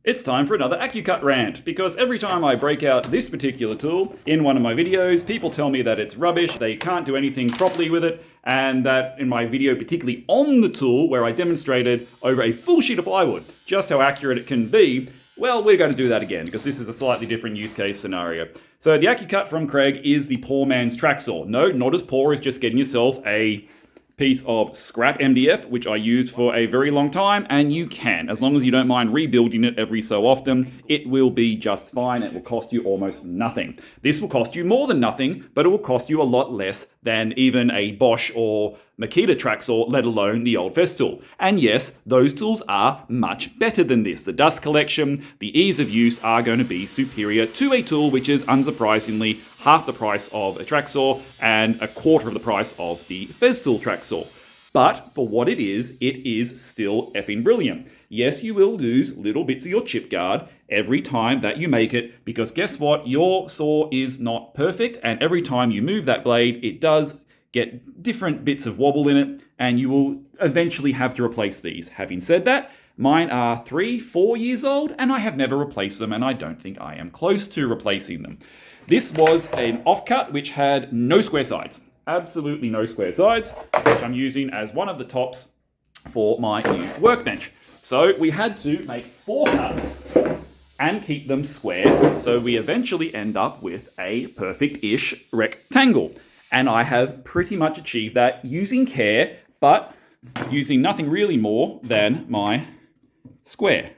It's time for another Accu-Cut rant, because every time I break out this particular tool in one of my videos, people tell me that it's rubbish, they can't do anything properly with it, and that in my video, particularly on the tool, where I demonstrated over a full sheet of plywood just how accurate it can be, well, we're going to do that again, because this is a slightly different use case scenario. So the Accu-Cut from Kreg is the poor man's track saw. No, not as poor as just getting yourself a piece of scrap MDF, which I used for a very long time, and you can, as long as you don't mind rebuilding it every so often, it will be just fine. It will cost you almost nothing. This will cost you more than nothing, but it will cost you a lot less than even a Bosch or Makin track saw, let alone the old Festool. And yes, those tools are much better than this. The dust collection, the ease of use are going to be superior to a tool which is unsurprisingly half the price of a track saw and a quarter of the price of the Festool track saw. But for what it is still effing brilliant. Yes, you will lose little bits of your chip guard every time that you make it, because guess what? Your saw is not perfect, and every time you move that blade, it does get different bits of wobble in it, and you will eventually have to replace these. Having said that, mine are 3-4 years old, and I have never replaced them, and I don't think I am close to replacing them. This was an offcut which had no square sides. Absolutely no square sides, which I'm using as one of the tops for my new workbench. So we had to make 4 cuts and keep them square, so we eventually end up with a perfect-ish rectangle. And I have pretty much achieved that using care, but using nothing really more than my square.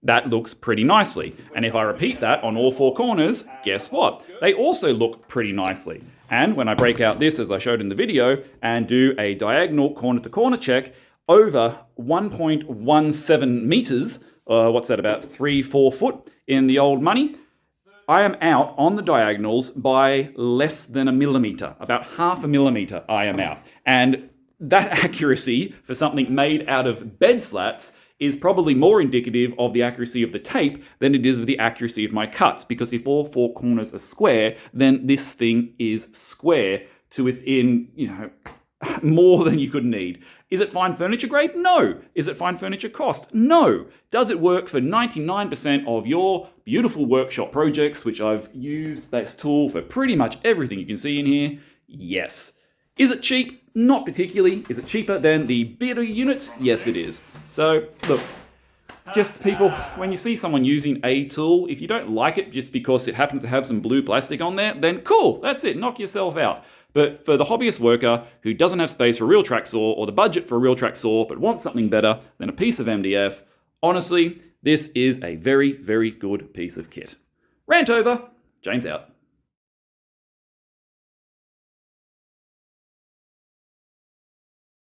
That looks pretty nicely. And if I repeat that on all 4 corners, guess what? They also look pretty nicely. And when I break out this, as I showed in the video, and do a diagonal corner-to-corner check, over 1.17 meters, what's that, about 3-4 foot in the old money, I am out on the diagonals by less than a millimeter. About half a millimeter I am out. And that accuracy for something made out of bed slats is probably more indicative of the accuracy of the tape than it is of the accuracy of my cuts. Because if all 4 corners are square, then this thing is square to within, more than you could need. Is it fine furniture grade? No. Is it fine furniture cost? No. Does it work for 99% of your beautiful workshop projects, which I've used this tool for pretty much everything you can see in here? Yes. Is it cheap? Not particularly. Is it cheaper than the bigger units? Yes, it is. So, look, just people, when you see someone using a tool, if you don't like it just because it happens to have some blue plastic on there, then cool, that's it, knock yourself out. But for the hobbyist worker who doesn't have space for a real track saw or the budget for a real track saw but wants something better than a piece of MDF, honestly, this is a very, very good piece of kit. Rant over. James out.